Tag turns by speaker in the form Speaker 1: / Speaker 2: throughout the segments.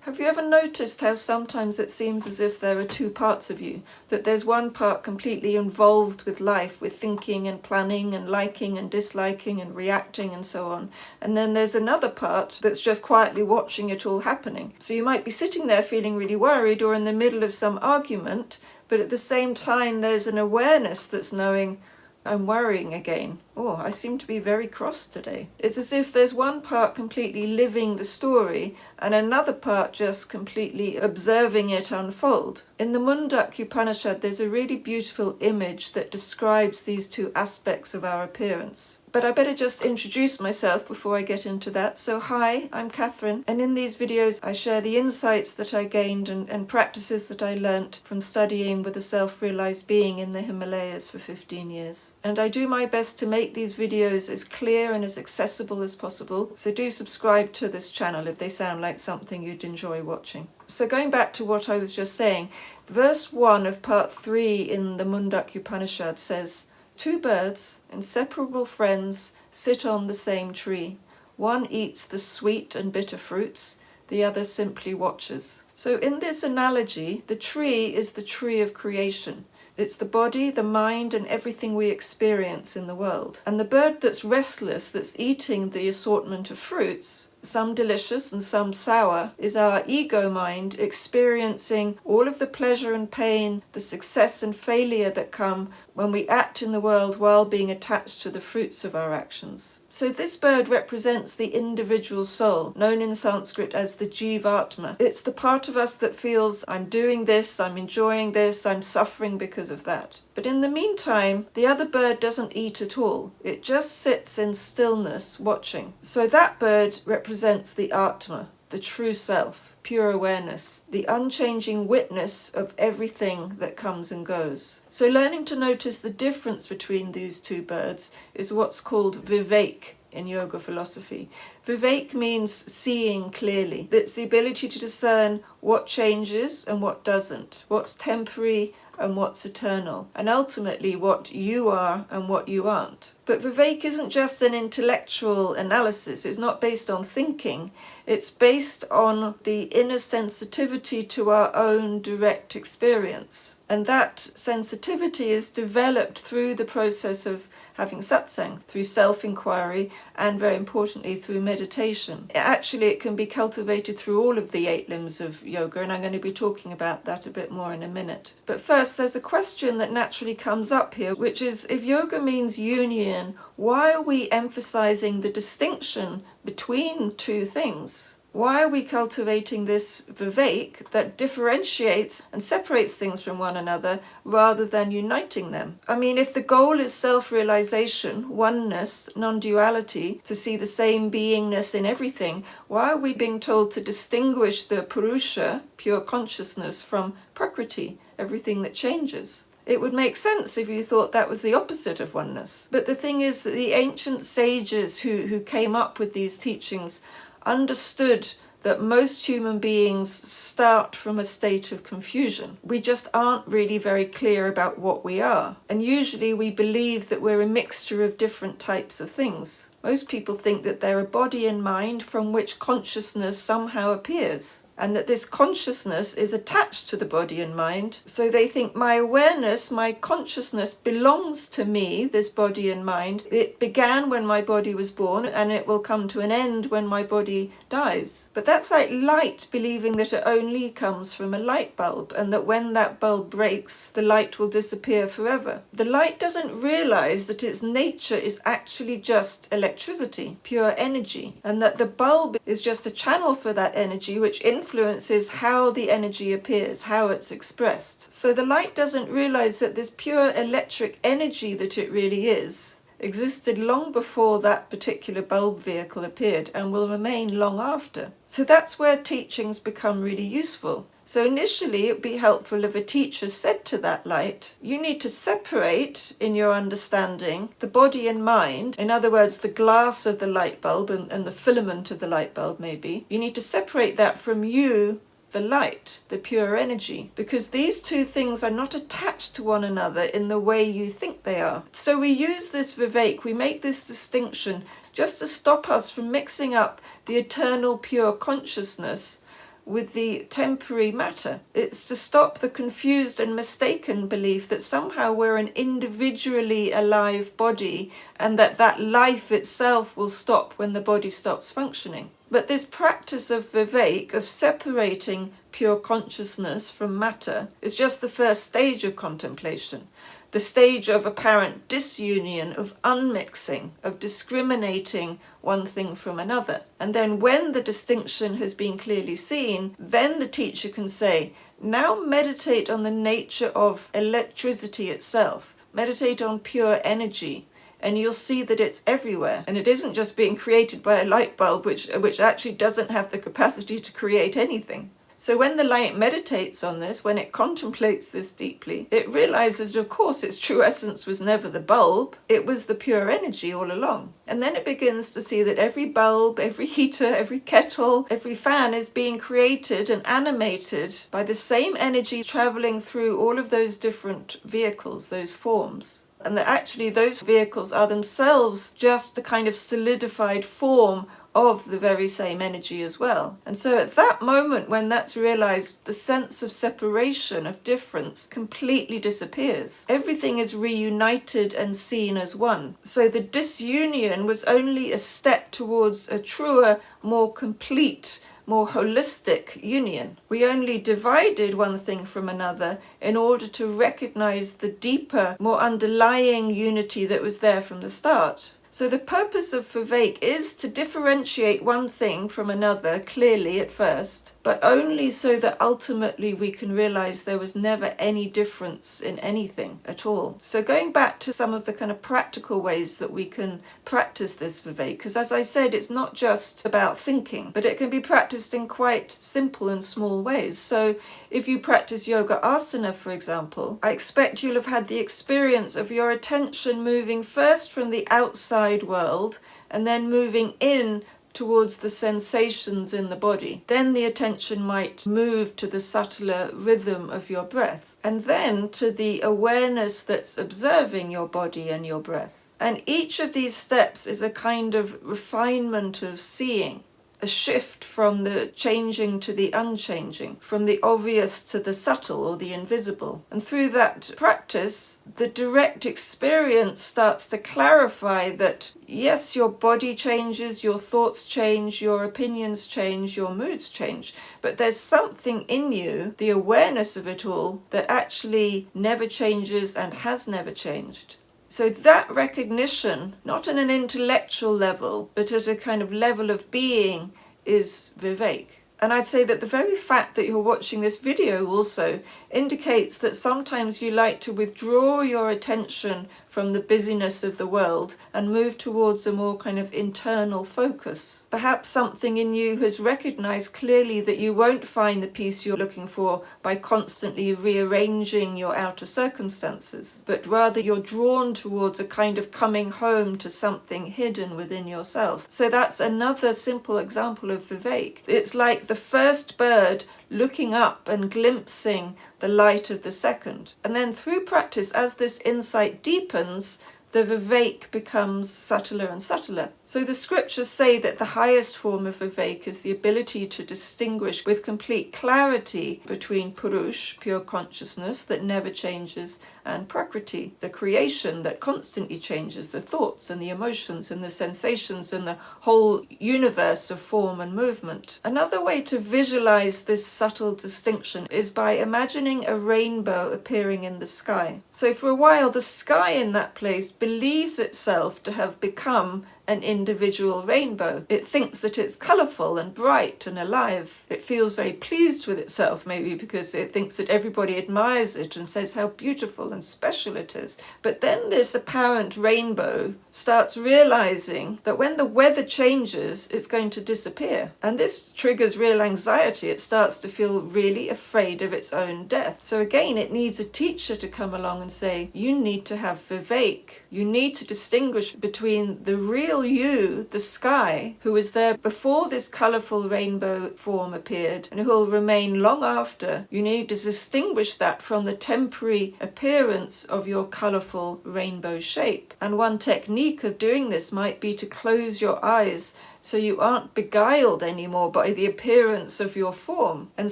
Speaker 1: Have you ever noticed how sometimes it seems as if there are two parts of you? That there's one part completely involved with life, with thinking and planning and liking and disliking and reacting and so on. And then there's another part that's just quietly watching it all happening. So you might be sitting there feeling really worried or in the middle of some argument, but at the same time there's an awareness that's knowing, I'm worrying again. Oh, I seem to be very cross today. It's as if there's one part completely living the story and another part just completely observing it unfold. In the Mundaka Upanishad, there's a really beautiful image that describes these two aspects of our appearance. But I better just introduce myself before I get into that. So hi, I'm Katharine, and in these videos I share the insights that I gained and practices that I learnt from studying with a self-realized being in the Himalayas for 15 years. And I do my best to make these videos as clear and as accessible as possible, so do subscribe to this channel if they sound like something you'd enjoy watching. So going back to what I was just saying, verse 1 of part 3 in the Mundaka Upanishad says, "Two birds, inseparable friends, sit on the same tree. One eats the sweet and bitter fruits, the other simply watches." So in this analogy, the tree is the tree of creation. It's the body, the mind, and everything we experience in the world. And the bird that's restless, that's eating the assortment of fruits, some delicious and some sour, is our ego mind experiencing all of the pleasure and pain, the success and failure that come when we act in the world while being attached to the fruits of our actions. So this bird represents the individual soul, known in Sanskrit as the Jivatma. It's the part of us that feels, I'm doing this, I'm enjoying this, I'm suffering because of that. But in the meantime, the other bird doesn't eat at all. It just sits in stillness, watching. So that bird represents the Atma, the true self, pure awareness, the unchanging witness of everything that comes and goes. So learning to notice the difference between these two birds is what's called Viveka in yoga philosophy. Viveka means seeing clearly. That's the ability to discern what changes and what doesn't, what's temporary and what's eternal, and ultimately what you are and what you aren't. But Viveka isn't just an intellectual analysis. It's not based on thinking. It's based on the inner sensitivity to our own direct experience. And that sensitivity is developed through the process of having satsang, through self-inquiry, and very importantly through meditation. Actually, it can be cultivated through all of the 8 limbs of yoga, and I'm going to be talking about that a bit more in a minute. But first, there's a question that naturally comes up here, which is, if yoga means union, why are we emphasizing the distinction between two things? Why are we cultivating this Viveka that differentiates and separates things from one another rather than uniting them? I mean, if the goal is self-realization, oneness, non-duality, to see the same beingness in everything, why are we being told to distinguish the Purusha, pure consciousness, from Prakriti, everything that changes? It would make sense if you thought that was the opposite of oneness. But the thing is that the ancient sages who came up with these teachings understood that most human beings start from a state of confusion. We just aren't really very clear about what we are. And usually we believe that we're a mixture of different types of things. Most people think that they're a body and mind from which consciousness somehow appears, and that this consciousness is attached to the body and mind. So they think my awareness, my consciousness belongs to me, this body and mind. It began when my body was born and it will come to an end when my body dies. But that's like light believing that it only comes from a light bulb and that when that bulb breaks, the light will disappear forever. The light doesn't realize that its nature is actually just electricity, pure energy, and that the bulb is just a channel for that energy which influences how the energy appears, how it's expressed. So the light doesn't realize that this pure electric energy that it really is existed long before that particular bulb vehicle appeared and will remain long after. So that's where teachings become really useful. So initially it would be helpful if a teacher said to that light, you need to separate in your understanding the body and mind, in other words the glass of the light bulb and the filament of the light bulb maybe, you need to separate that from you, the light, the pure energy, because these two things are not attached to one another in the way you think they are. So we use this Viveka, we make this distinction just to stop us from mixing up the eternal pure consciousness with the temporary matter. It's to stop the confused and mistaken belief that somehow we're an individually alive body and that life itself will stop when the body stops functioning. But this practice of Viveka, of separating pure consciousness from matter, is just the first stage of contemplation. The stage of apparent disunion, of unmixing, of discriminating one thing from another. And then when the distinction has been clearly seen, then the teacher can say, now meditate on the nature of electricity itself. Meditate on pure energy. And you'll see that it's everywhere. And it isn't just being created by a light bulb, which actually doesn't have the capacity to create anything. So when the light meditates on this, when it contemplates this deeply, it realizes that of course its true essence was never the bulb, it was the pure energy all along. And then it begins to see that every bulb, every heater, every kettle, every fan is being created and animated by the same energy traveling through all of those different vehicles, those forms. And that actually those vehicles are themselves just a kind of solidified form of the very same energy as well. And so at that moment when that's realized, the sense of separation, of difference, completely disappears. Everything is reunited and seen as one. So the disunion was only a step towards a truer, more complete, more holistic union. We only divided one thing from another in order to recognize the deeper, more underlying unity that was there from the start. So the purpose of Viveka is to differentiate one thing from another clearly at first, but only so that ultimately we can realize there was never any difference in anything at all. So going back to some of the kind of practical ways that we can practice this Viveka, because as I said, it's not just about thinking, but it can be practiced in quite simple and small ways. So if you practice yoga asana, for example, I expect you'll have had the experience of your attention moving first from the outside world and then moving in towards the sensations in the body. Then the attention might move to the subtler rhythm of your breath, and then to the awareness that's observing your body and your breath. And each of these steps is a kind of refinement of seeing, a shift from the changing to the unchanging, from the obvious to the subtle or the invisible. And through that practice, the direct experience starts to clarify that yes, your body changes, your thoughts change, your opinions change, your moods change, but there's something in you, the awareness of it all, that actually never changes and has never changed. So that recognition, not on an intellectual level, but at a kind of level of being, is Viveka. And I'd say that the very fact that you're watching this video also indicates that sometimes you like to withdraw your attention from the busyness of the world and move towards a more kind of internal focus. Perhaps something in you has recognized clearly that you won't find the peace you're looking for by constantly rearranging your outer circumstances, but rather you're drawn towards a kind of coming home to something hidden within yourself. So that's another simple example of Viveka. It's like the first bird looking up and glimpsing the light of the second. And then through practice, as this insight deepens, the Viveka becomes subtler and subtler. So the scriptures say that the highest form of Viveka is the ability to distinguish with complete clarity between Purush, pure consciousness that never changes, and Prakriti, the creation that constantly changes, the thoughts and the emotions and the sensations and the whole universe of form and movement. Another way to visualize this subtle distinction is by imagining a rainbow appearing in the sky. So for a while, the sky in that place believes itself to have become an individual rainbow. It thinks that it's colourful and bright and alive. It feels very pleased with itself, maybe because it thinks that everybody admires it and says how beautiful and special it is. But then this apparent rainbow starts realizing that when the weather changes, it's going to disappear. And this triggers real anxiety. It starts to feel really afraid of its own death. So again, it needs a teacher to come along and say, you need to have Viveka. You need to distinguish between the real you, the sky, who was there before this colourful rainbow form appeared and who will remain long after. You need to distinguish that from the temporary appearance of your colourful rainbow shape. And one technique of doing this might be to close your eyes so you aren't beguiled anymore by the appearance of your form, and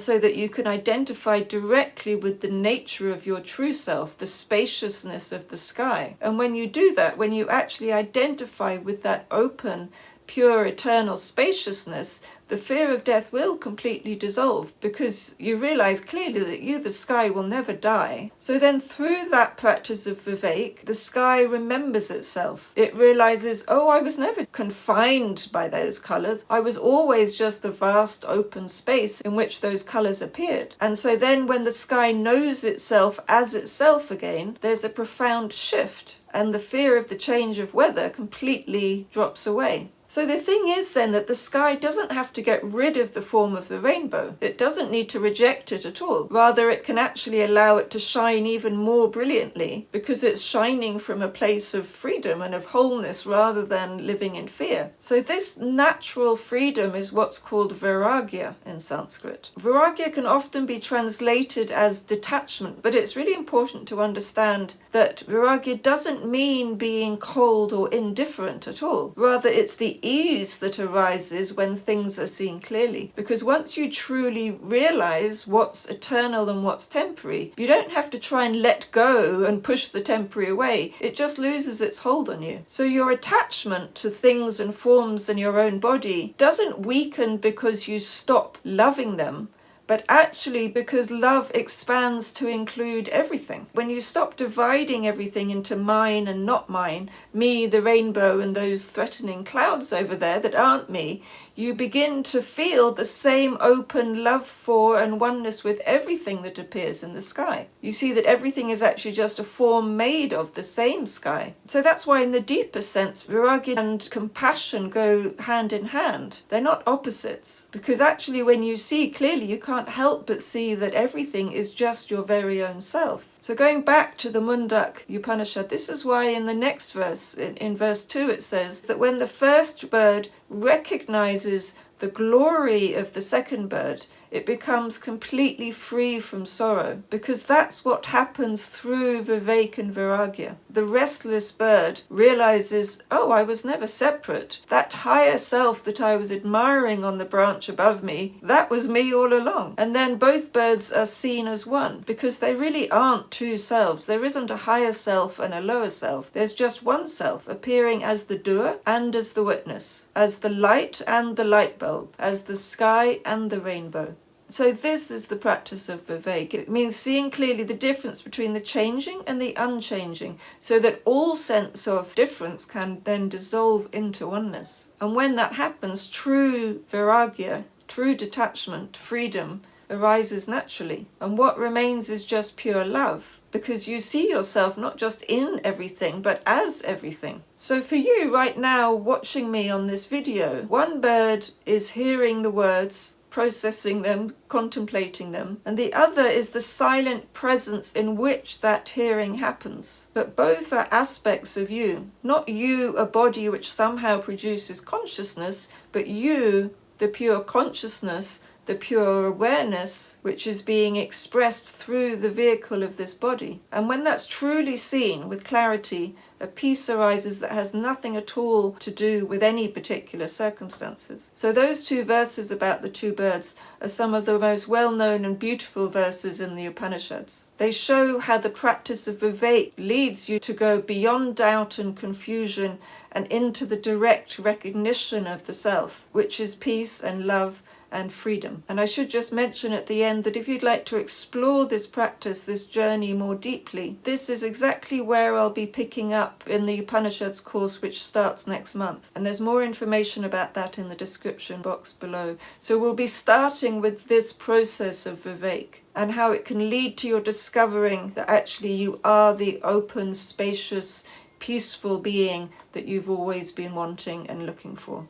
Speaker 1: so that you can identify directly with the nature of your true self, the spaciousness of the sky. And when you do that, when you actually identify with that open, pure, eternal spaciousness, the fear of death will completely dissolve, because you realize clearly that you, the sky, will never die. So then through that practice of Viveka, the sky remembers itself. It realizes, oh, I was never confined by those colors. I was always just the vast open space in which those colors appeared. And so then when the sky knows itself as itself again, there's a profound shift, and the fear of the change of weather completely drops away. So the thing is then that the sky doesn't have to get rid of the form of the rainbow. It doesn't need to reject it at all. Rather, it can actually allow it to shine even more brilliantly, because it's shining from a place of freedom and of wholeness rather than living in fear. So this natural freedom is what's called Vairāgya in Sanskrit. Vairāgya can often be translated as detachment, but it's really important to understand that Vairāgya doesn't mean being cold or indifferent at all. Rather, it's the ease that arises when things are seen clearly. Because once you truly realize what's eternal and what's temporary, you don't have to try and let go and push the temporary away. It just loses its hold on you. So your attachment to things and forms in your own body doesn't weaken because you stop loving them, but actually because love expands to include everything. When you stop dividing everything into mine and not mine, me, the rainbow, and those threatening clouds over there that aren't me, you begin to feel the same open love for and oneness with everything that appears in the sky. You see that everything is actually just a form made of the same sky. So that's why in the deeper sense, Vairāgya and compassion go hand in hand. They're not opposites, because actually when you see clearly, you can't help but see that everything is just your very own self. So going back to the Mundaka Upanishad, this is why in the next verse, in verse 2, it says that when the first bird recognizes the glory of the second bird, it becomes completely free from sorrow, because that's what happens through Viveka and Vairāgya. The restless bird realizes, oh, I was never separate. That higher self that I was admiring on the branch above me, that was me all along. And then both birds are seen as one, because they really aren't two selves. There isn't a higher self and a lower self. There's just one self, appearing as the doer and as the witness, as the light and the light bulb, as the sky and the rainbow. So this is the practice of Viveka. It means seeing clearly the difference between the changing and the unchanging, so that all sense of difference can then dissolve into oneness. And when that happens, true Vairagya, true detachment, freedom, arises naturally. And what remains is just pure love, because you see yourself not just in everything, but as everything. So for you right now, watching me on this video, one bird is hearing the words, processing them, contemplating them, and the other is the silent presence in which that hearing happens. But both are aspects of you, not you, a body which somehow produces consciousness, but you, the pure consciousness, the pure awareness, which is being expressed through the vehicle of this body. And when that's truly seen with clarity, a peace arises that has nothing at all to do with any particular circumstances. So those two verses about the two birds are some of the most well-known and beautiful verses in the Upanishads. They show how the practice of Viveka leads you to go beyond doubt and confusion and into the direct recognition of the self, which is peace and love and freedom. And I should just mention at the end that if you'd like to explore this practice, this journey more deeply, this is exactly where I'll be picking up in the Upanishads course, which starts next month. And there's more information about that in the description box below. So we'll be starting with this process of Viveka and how it can lead to your discovering that actually you are the open, spacious, peaceful being that you've always been wanting and looking for.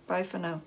Speaker 1: Bye for now.